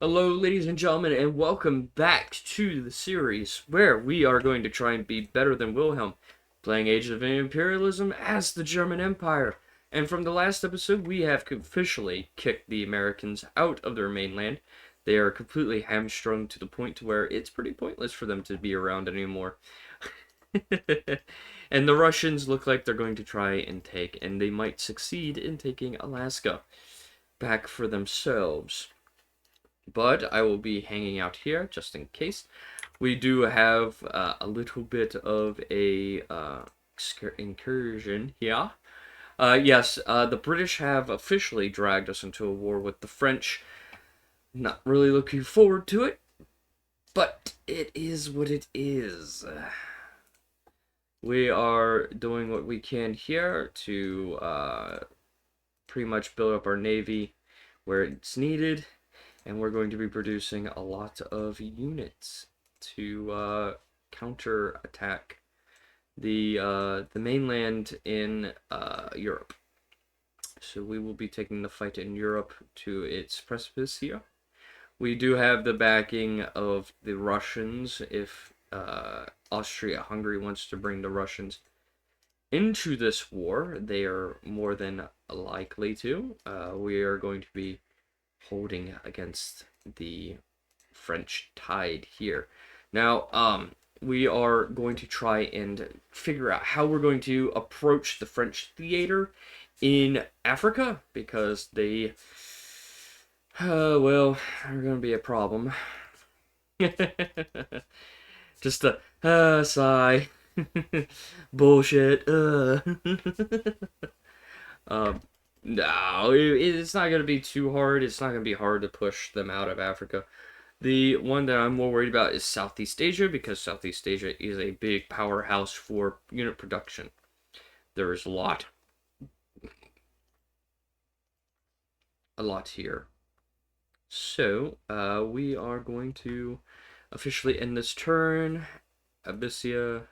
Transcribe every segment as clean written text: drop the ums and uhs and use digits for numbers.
Hello, ladies and gentlemen, and welcome back to the series where we are going to try and be better than Wilhelm, playing Age of Imperialism as the German Empire. And from the last episode, we have officially kicked the Americans out of their mainland. They are completely hamstrung to the point to where it's pretty pointless for them to be around anymore. And the Russians look like they're going to try and take, and they might succeed in taking Alaska back for themselves. But I will be hanging out here just in case. We do have a little bit of a incursion here. Yes, the British have officially dragged us into a war with the French. Not really looking forward to it, but it is what it is. We are doing what we can here to pretty much build up our navy where it's needed, and we're going to be producing a lot of units to counter attack the mainland in Europe. So we will be taking the fight in Europe to its precipice here. We do have the backing of the Russians if Austria-Hungary wants to bring the Russians into this war. They are more than likely to. We are going to be holding against the French tide here. Now, we are going to try and figure out how we're going to approach the French theater in Africa because they, well, are going to be a problem. Just a sigh. Bullshit. um, no, it's not going to be too hard. It's not going to be hard to push them out of Africa. The one that I'm more worried about is Southeast Asia because Southeast Asia is a big powerhouse for unit production. There is a lot here. So, we are going to officially end this turn. Abyssia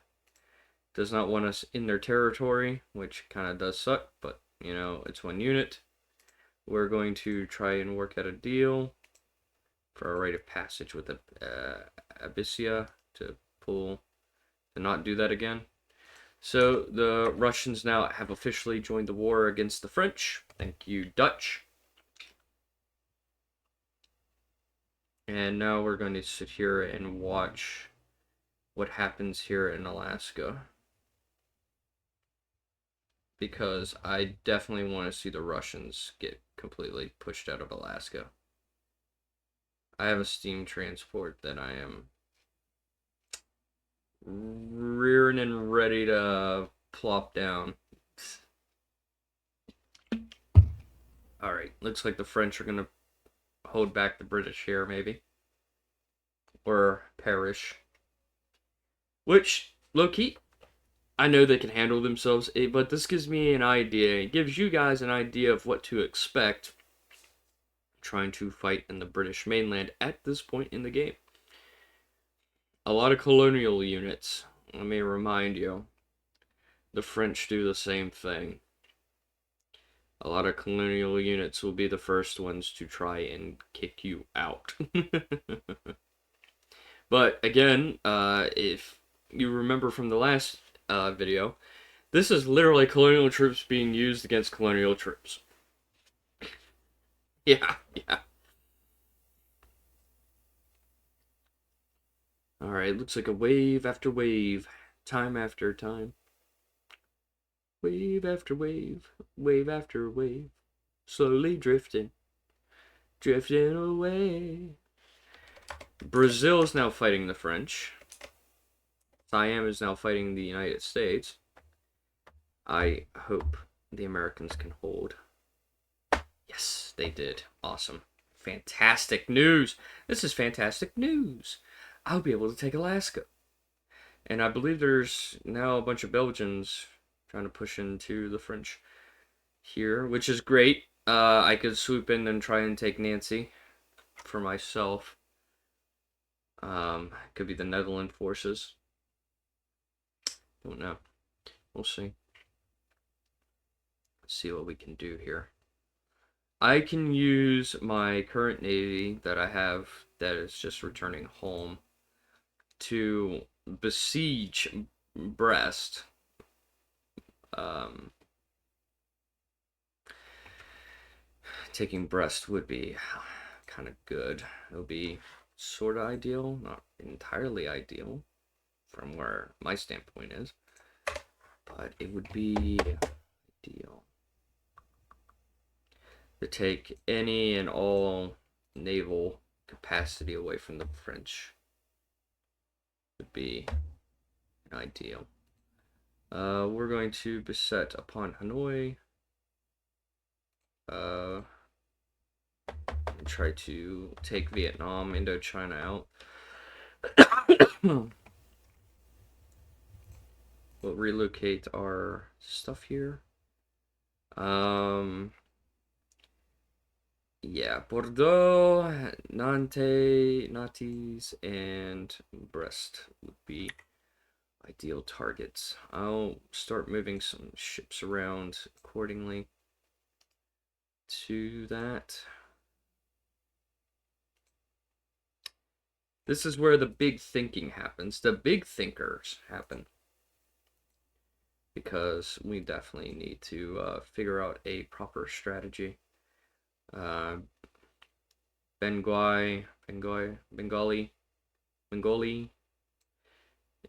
does not want us in their territory, which kind of does suck, but, you know, it's one unit. We're going to try and work out a deal for a rite of passage with Abyssia to not do that again. So the Russians now have officially joined the war against the French. Thank you, Dutch. And now we're going to sit here and watch what happens here in Alaska. Because I definitely want to see the Russians get completely pushed out of Alaska. I have a steam transport that I am rearing and ready to plop down. Alright, looks like the French are going to hold back the British here, maybe. Or perish. Which, low-key, I know they can handle themselves, but this gives me an idea. It gives you guys an idea of what to expect trying to fight in the British mainland at this point in the game. A lot of colonial units. Let me remind you, the French do the same thing. A lot of colonial units will be the first ones to try and kick you out. But again, if you remember from the last video, this is literally colonial troops being used against colonial troops. Yeah, yeah. Alright, looks like a wave after wave, time after time. Wave after wave, wave after wave, slowly drifting, drifting away. Brazil is now fighting the French. Siam is now fighting the United States. I hope the Americans can hold. Yes, they did. Awesome. Fantastic news. This is fantastic news. I'll be able to take Alaska. And I believe there's now a bunch of Belgians trying to push into the French here, which is great. I could swoop in and try and take Nancy for myself. Could be the Netherlands forces. Don't know. We'll see. Let's see what we can do here. I can use my current navy that I have that is just returning home to besiege Brest. Um, Taking Brest would be kind of good. It would be sort of ideal, not entirely ideal from where my standpoint is, but it would be ideal to take any and all naval capacity away from the French. Would be an ideal. We're going to beset upon Hanoi. And try to take Vietnam, Indochina out. We'll relocate our stuff here. Yeah, Bordeaux, Nantes, and Brest would be ideal targets. I'll start moving some ships around accordingly to that. This is where the big thinking happens. The big thinkers happen. Because we definitely need to figure out a proper strategy. Bengali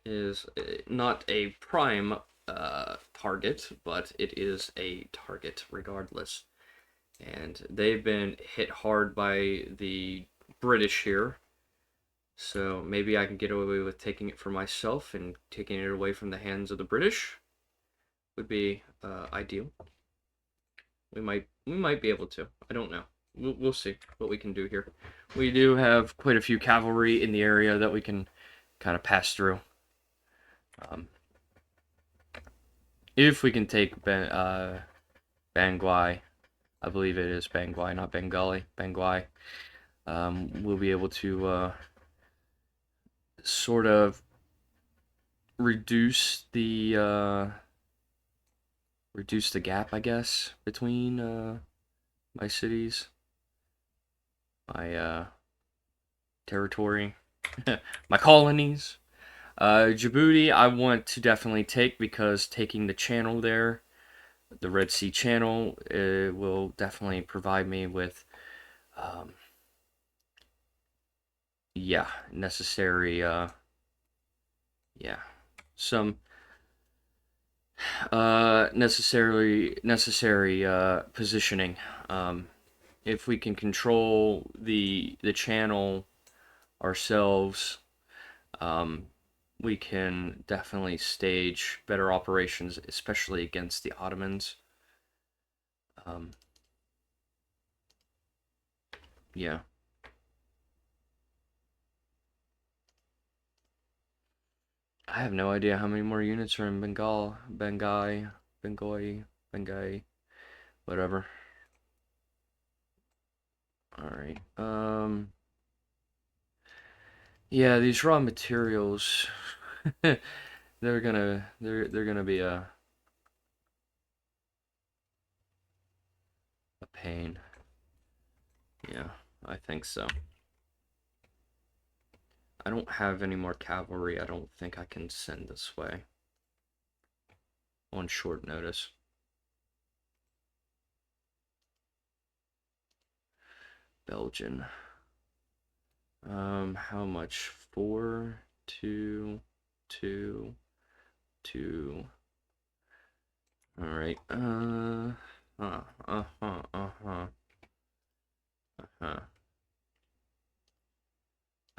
is not a prime target, but it is a target regardless. And they've been hit hard by the British here. So maybe I can get away with taking it for myself and taking it away from the hands of the British would be ideal. We might be able to. I don't know. We'll see what we can do here. We do have quite a few cavalry in the area that we can kind of pass through. If we can take Bangui, I believe it is Bangui, not Bengali, Bangui, we'll be able to sort of reduce the gap, I guess, between my cities, my territory, my colonies. Djibouti, I want to definitely take because taking the channel there, the Red Sea Channel, will definitely provide me with, yeah, necessary, yeah, some necessary positioning. If we can control the channel ourselves, we can definitely stage better operations, especially against the Ottomans. Yeah. I have no idea how many more units are in Bengai, whatever. Alright. Yeah, these raw materials they're gonna be a pain. Yeah, I think so. I don't have any more cavalry. I don't think I can send this way on short notice. Belgian. How much? 4, 2, 2, 2. All right. I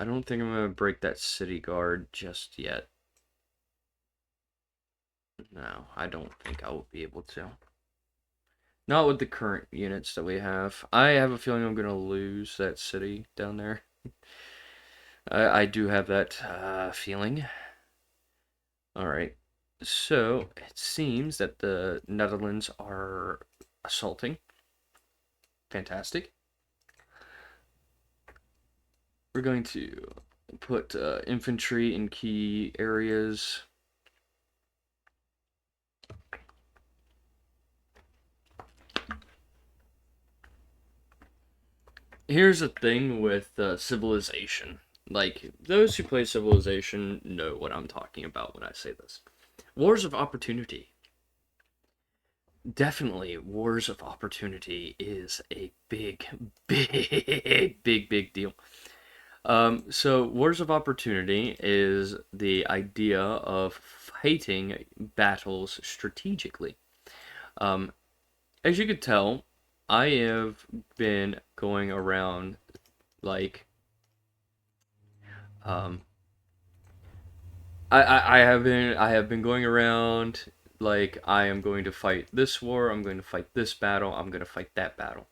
don't think I'm gonna break that city guard just yet. No, I don't think I will be able to. Not with the current units that we have. I have a feeling I'm gonna lose that city down there. I do have that feeling. Alright. So, it seems that the Netherlands are assaulting. Fantastic. We're going to put infantry in key areas. Here's the thing with Civilization. Like, those who play Civilization know what I'm talking about when I say this. Wars of Opportunity. Definitely, Wars of Opportunity is a big, big deal. So Wars of Opportunity is the idea of fighting battles strategically. Um, as you could tell, I have been going around like um, I have been going around like I am going to fight this war, I'm going to fight this battle, I'm going to fight that battle.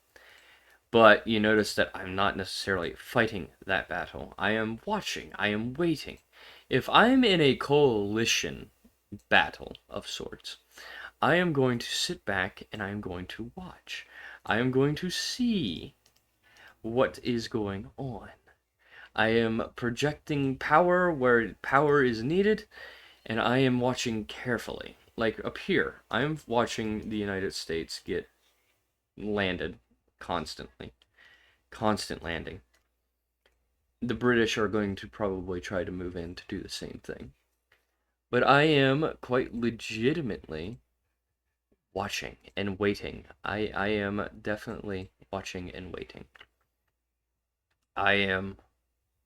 But you notice that I'm not necessarily fighting that battle. I am watching, I am waiting. If I'm in a coalition battle of sorts, I am going to sit back and I am going to watch. I am going to see what is going on. I am projecting power where power is needed, and I am watching carefully. Like up here, I'm watching the United States get landed constantly. Constant landing. The British are going to probably try to move in to do the same thing. But I am quite legitimately watching and waiting. I am definitely watching and waiting. I am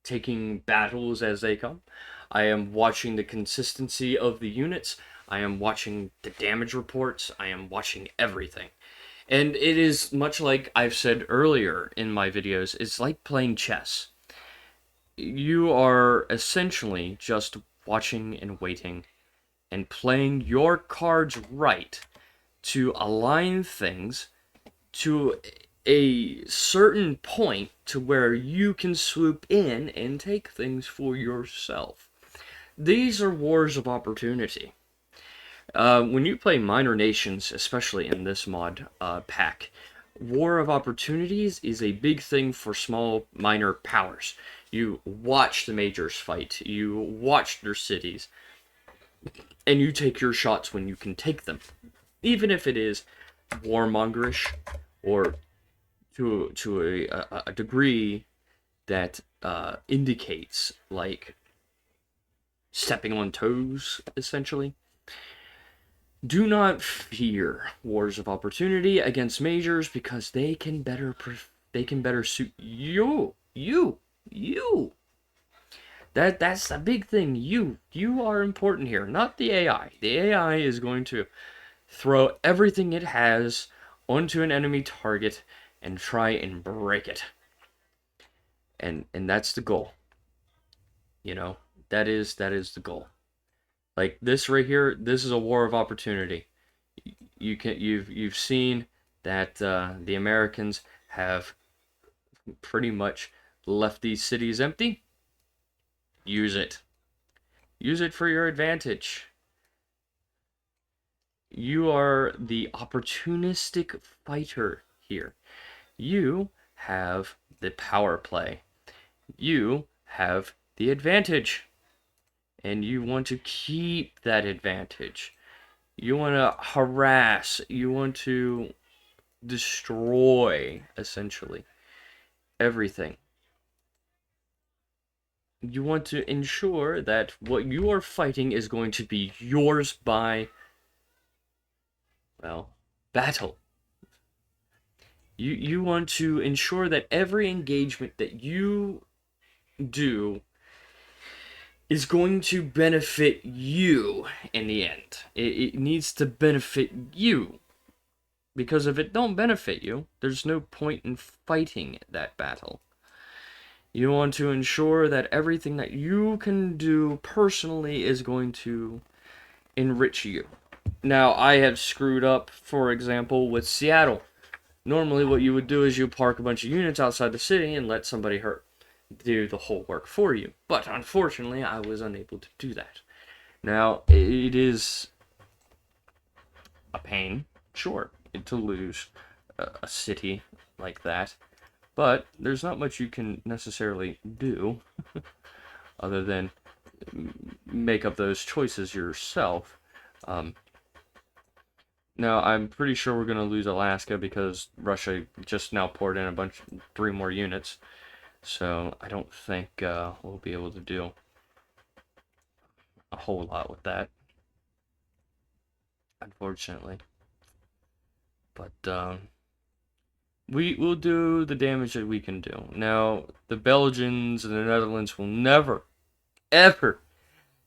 taking battles as they come. I am watching the consistency of the units. I am watching the damage reports. I am watching everything. And it is much like I've said earlier in my videos, it's like playing chess. You are essentially just watching and waiting and playing your cards right to align things to a certain point to where you can swoop in and take things for yourself. These are wars of opportunity. When you play Minor Nations, especially in this mod pack, War of Opportunities is a big thing for small minor powers. You watch the majors fight, you watch their cities, and you take your shots when you can take them. Even if it is warmongerish or to a degree that indicates like stepping on toes, essentially. Do not fear wars of opportunity against majors because they can better suit you. That's the big thing. You are important here, not the AI. The AI is going to throw everything it has onto an enemy target and try and break it. And that's the goal. You know, that is the goal. Like this right here, this is a war of opportunity. You've seen that the Americans have pretty much left these cities empty. Use it. Use it for your advantage. You are the opportunistic fighter here. You have the power play. You have the advantage. And you want to keep that advantage. You want to harass. You want to destroy, essentially, everything. You want to ensure that what you are fighting is going to be yours by, well, battle. You want to ensure that every engagement that you do is going to benefit you in the end. It needs to benefit you. Because if it don't benefit you, there's no point in fighting that battle. You want to ensure that everything that you can do personally is going to enrich you. Now, I have screwed up, for example, with Seattle. Normally, what you would do is you park a bunch of units outside the city and let somebody do the whole work for you. But unfortunately, I was unable to do that. Now, it is a pain, sure, to lose a city like that. But there's not much you can necessarily do other than make up those choices yourself. Now, I'm pretty sure we're going to lose Alaska because Russia just now poured in 3 more units. So I don't think we'll be able to do a whole lot with that, unfortunately. But we'll do the damage that we can do. Now, the Belgians and the Netherlands will never, ever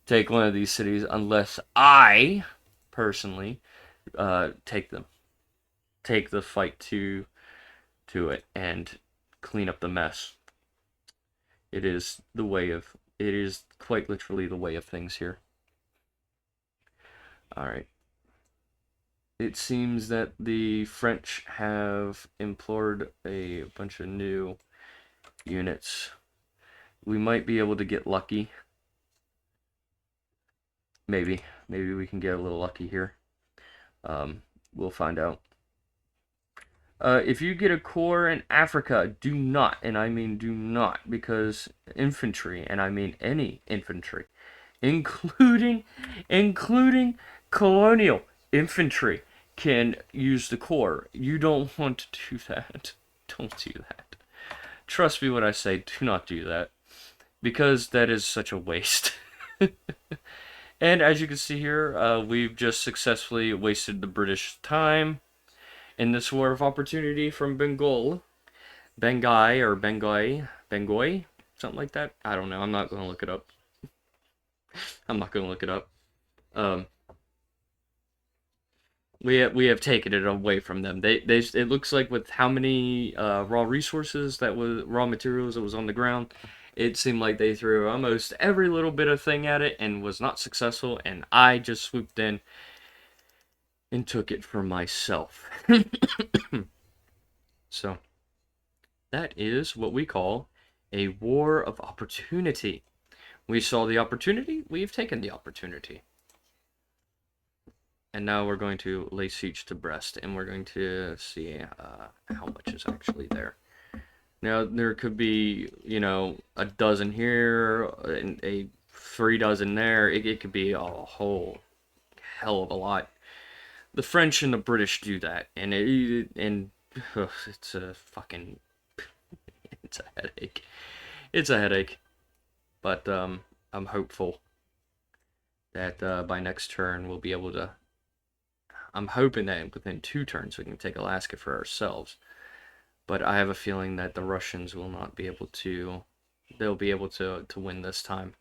take one of these cities unless I, personally, take them. Take the fight to it and clean up the mess. It is the way of. It is quite literally the way of things here. All right. It seems that the French have implored a bunch of new units. We might be able to get lucky. Maybe we can get a little lucky here. We'll find out. If you get a corps in Africa, do not, and I mean do not, because infantry, and I mean any infantry, including colonial infantry, can use the corps. You don't want to do that. Don't do that. Trust me when I say do not do that, because that is such a waste. And as you can see here, we've just successfully wasted the British time in this war of opportunity from Bengal. Bengoy, something like that. I don't know. I'm not going to look it up. I'm not going to look it up. We have taken it away from them. It looks like with how many raw materials that was on the ground, it seemed like they threw almost every little bit of thing at it and was not successful, and I just swooped in and took it for myself. So that is what we call a war of opportunity. We saw the opportunity, we've taken the opportunity. And now we're going to lay siege to Brest, and we're going to see how much is actually there. Now, there could be, a dozen here, and 3 dozen there. It could be a whole hell of a lot. The French and the British do that, and it's a fucking, it's a headache. It's a headache. But I'm hopeful that by next turn we'll be able to. I'm hoping that within 2 turns we can take Alaska for ourselves. But I have a feeling that the Russians will not be able to. They'll be able to win this time.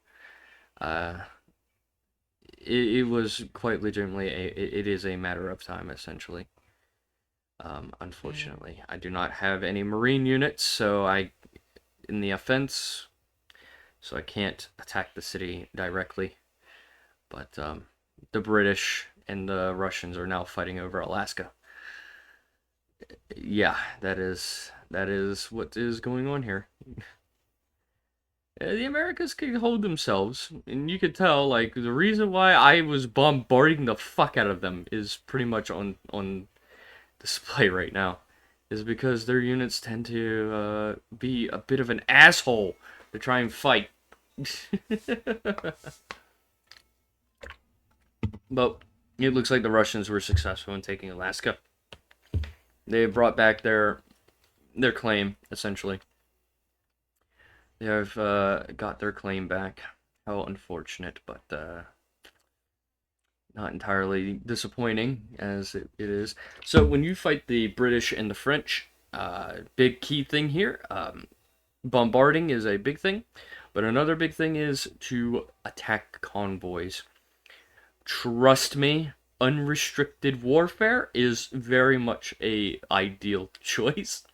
It was quite legitimately it is a matter of time, essentially. Unfortunately, I do not have any Marine units, so in the offense, so I can't attack the city directly. But the British and the Russians are now fighting over Alaska. Yeah, that is what is going on here. The Americas can hold themselves, and you could tell, like, the reason why I was bombarding the fuck out of them is pretty much on display right now, is because their units tend to be a bit of an asshole to try and fight. But it looks like the Russians were successful in taking Alaska. They brought back their claim, essentially. They have got their claim back. How unfortunate, but not entirely disappointing as it is. So when you fight the British and the French, big key thing here, bombarding is a big thing, but another big thing is to attack convoys. Trust me, unrestricted warfare is very much a ideal choice.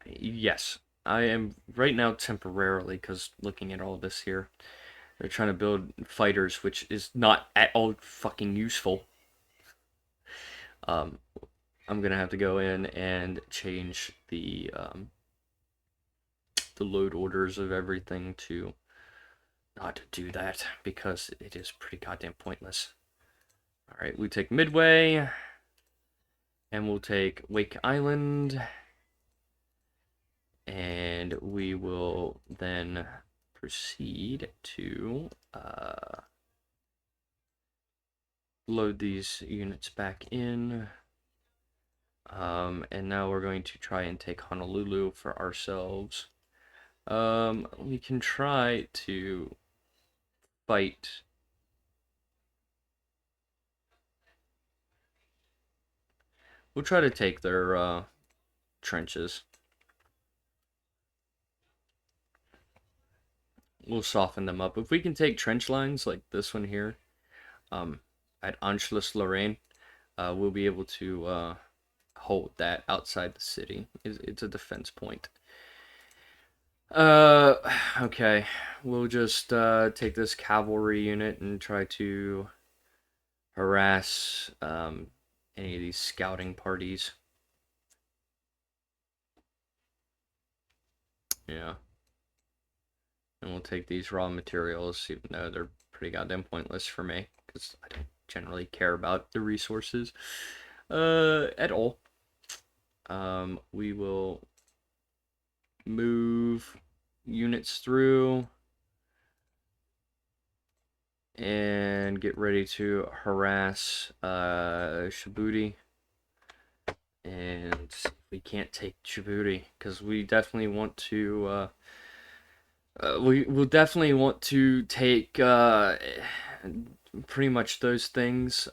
Yes, I am right now temporarily, because looking at all of this here, they're trying to build fighters, which is not at all fucking useful. I'm gonna have to go in and change the load orders of everything to not do that, because it is pretty goddamn pointless. Alright, we take Midway, and we'll take Wake Island, and we will then proceed to load these units back in. And now we're going to try and take Honolulu for ourselves. We can try to fight. We'll try to take their trenches. We'll soften them up. If we can take trench lines like this one here, at Anschluss-Lorraine, we'll be able to hold that outside the city. It's a defense point. Okay. We'll just take this cavalry unit and try to harass any of these scouting parties. Yeah. And we'll take these raw materials, even though they're pretty goddamn pointless for me, because I don't generally care about the resources at all. We will move units through and get ready to harass Djibouti. And we can't take Djibouti because we definitely want to. We will definitely want to take pretty much those things.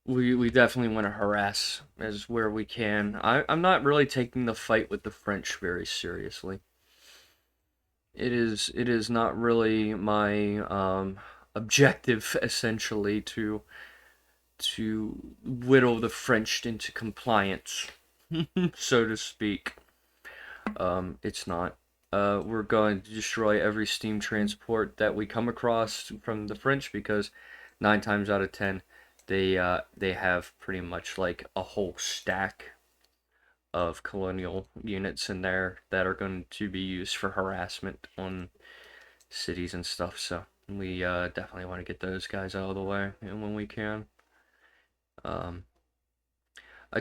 We definitely want to harass as where we can. I'm not really taking the fight with the French very seriously. It is not really my objective essentially to whittle the French into compliance, so to speak. It's not. We're going to destroy every steam transport that we come across from the French because 9 times out of 10, they have pretty much like a whole stack of colonial units in there that are going to be used for harassment on cities and stuff. So we definitely want to get those guys out of the way, and when we can. I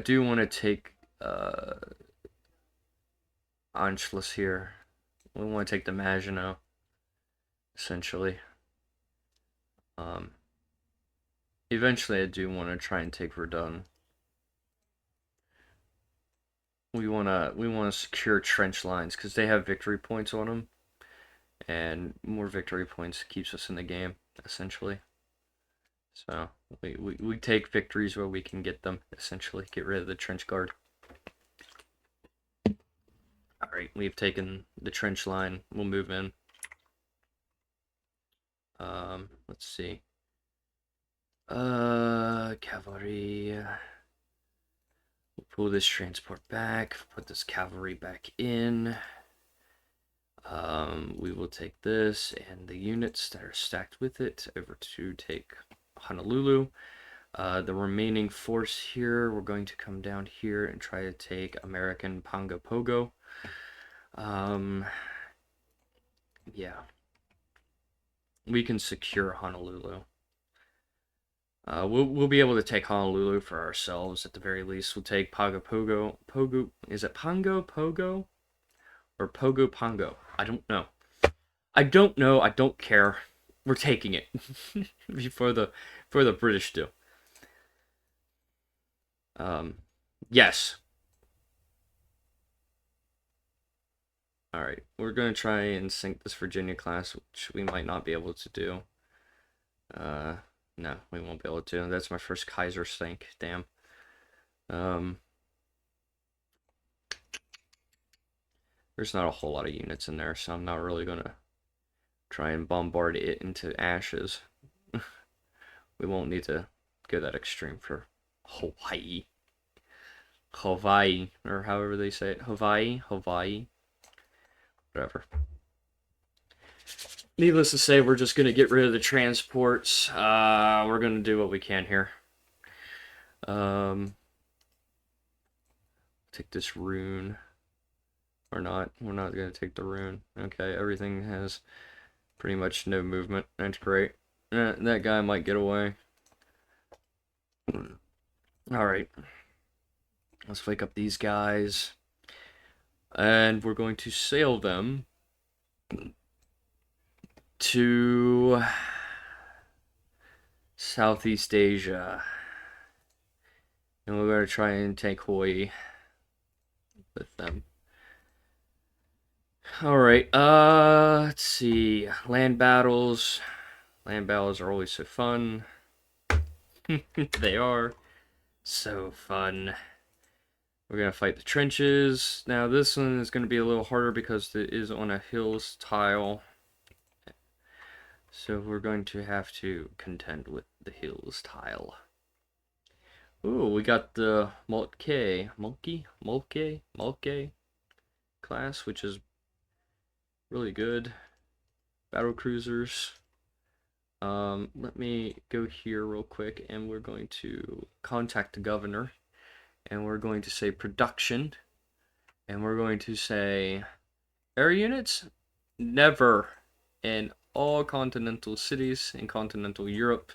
do want to take Anschluss here. We want to take the Maginot, essentially. Eventually, I do want to try and take Verdun. We wanna secure trench lines because they have victory points on them, and more victory points keeps us in the game, essentially. So we take victories where we can get them, essentially. Get rid of the trench guard. Alright, we've taken the trench line. We'll move in. Let's see. Cavalry. We'll pull this transport back, put this cavalry back in. We will take this and the units that are stacked with it over to take Honolulu. The remaining force here, we're going to come down here and try to take American Pongo Pogo. Yeah. We can secure Honolulu. We'll be able to take Honolulu for ourselves at the very least. We'll take Pongo Pogo. Pogo, is it Pongo Pogo? Or Pogo Pongo? I don't know. I don't know. I don't care. We're taking it before the British do. Yes. All right, we're gonna try and sink this Virginia class, which we might not be able to do. No, we won't be able to. That's my first Kaiser sink. Damn. There's not a whole lot of units in there, so I'm not really gonna try and bombard it into ashes. We won't need to go that extreme for Hawaii. Hawaii, or however they say it. Hawaii. Whatever. Needless to say, we're just going to get rid of the transports. We're going to do what we can here. Take this rune. Or not. We're not going to take the rune. Okay, everything has pretty much no movement. That's great. That guy might get away. Alright. Let's wake up these guys. And we're going to sail them to Southeast Asia. And we're going to try and take Hawaii with them. Alright, let's see. Land battles. Land battles are always so fun. They are so fun. We're going to fight the trenches. Now this one is going to be a little harder because it is on a hills tile. So we're going to have to contend with the hills tile. Ooh, we got the Mulke class, which is really good. Battle cruisers. Let me go here real quick, and we're going to contact the governor, and we're going to say production, and we're going to say air units, never in all continental cities in continental Europe.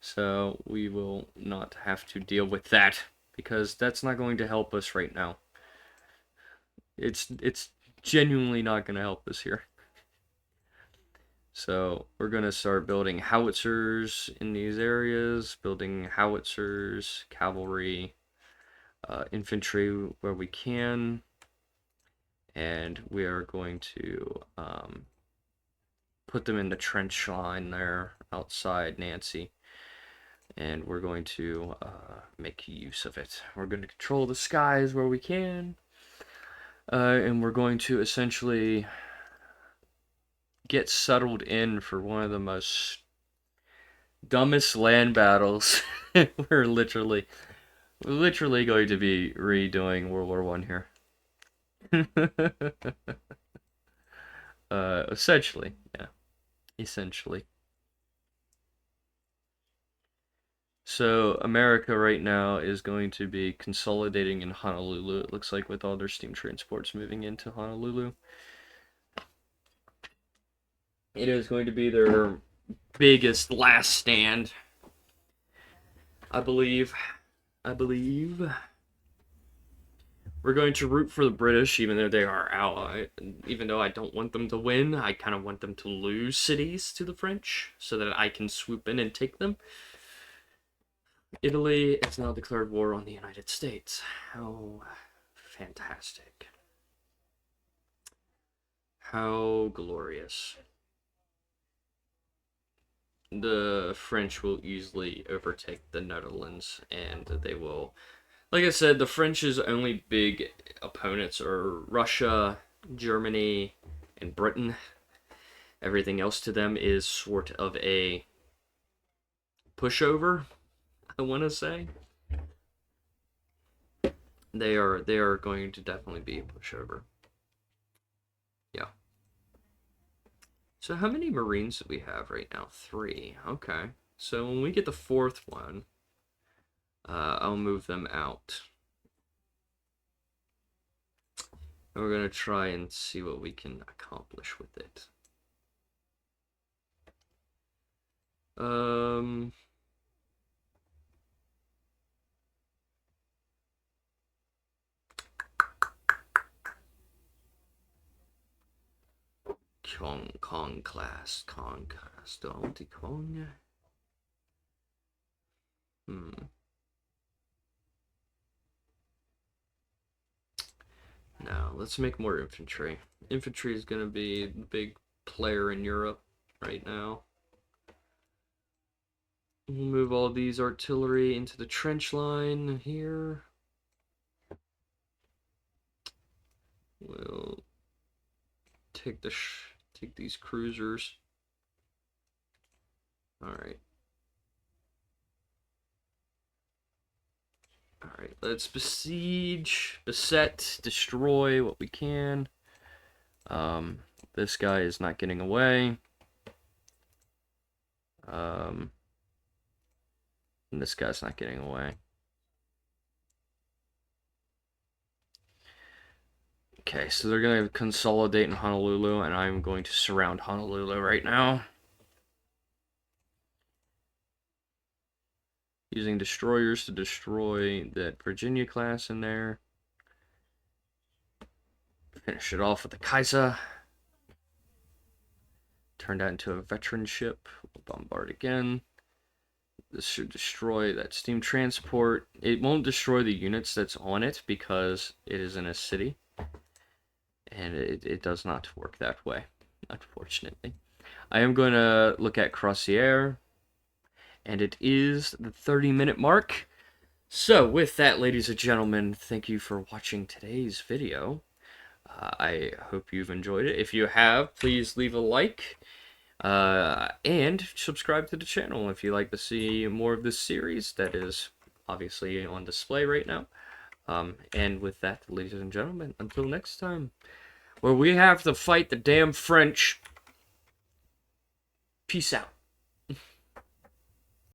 So we will not have to deal with that, because that's not going to help us right now. It's genuinely not going to help us here. So we're going to start building howitzers in these areas, building howitzers, cavalry, infantry where we can, and we are going to put them in the trench line there outside Nancy, and we're going to make use of it. We're going to control the skies where we can, and we're going to essentially get settled in for one of the most dumbest land battles. We're literally going to be redoing World War I here. Essentially, yeah. Essentially. So America right now is going to be consolidating in Honolulu, it looks like, with all their steam transports moving into Honolulu. It is going to be their biggest last stand, I believe. We're going to root for the British, even though they are our ally. Even though I don't want them to win, I kind of want them to lose cities to the French, so that I can swoop in and take them. Italy has now declared war on the United States. How fantastic. How glorious. The French will easily overtake the Netherlands, and they will... Like I said, the French's only big opponents are Russia, Germany, and Britain. Everything else to them is sort of a pushover, I want to say. They are going to definitely be a pushover. Yeah. So how many Marines do we have right now? 3. Okay. So when we get the 4th one, I'll move them out. And we're going to try and see what we can accomplish with it. Kyong class, don't Kyong. Now, let's make more infantry. Infantry is going to be the big player in Europe right now. We'll move all these artillery into the trench line here. We'll take these cruisers. Alright. Alright, let's besiege, beset, destroy what we can. This guy is not getting away. And this guy's not getting away. Okay, so they're going to consolidate in Honolulu, and I'm going to surround Honolulu right now. Using destroyers to destroy that Virginia class in there. Finish it off with the Kaiser. Turn that into a veteran ship. We'll bombard again. This should destroy that steam transport. It won't destroy the units that's on it because it is in a city. And it does not work that way, unfortunately. I am going to look at Crossier, and it is the 30-minute mark. So, with that, ladies and gentlemen, thank you for watching today's video. I hope you've enjoyed it. If you have, please leave a like. And subscribe to the channel if you like to see more of this series that is obviously on display right now. And with that, ladies and gentlemen, until next time, where we have to fight the damn French. Peace out.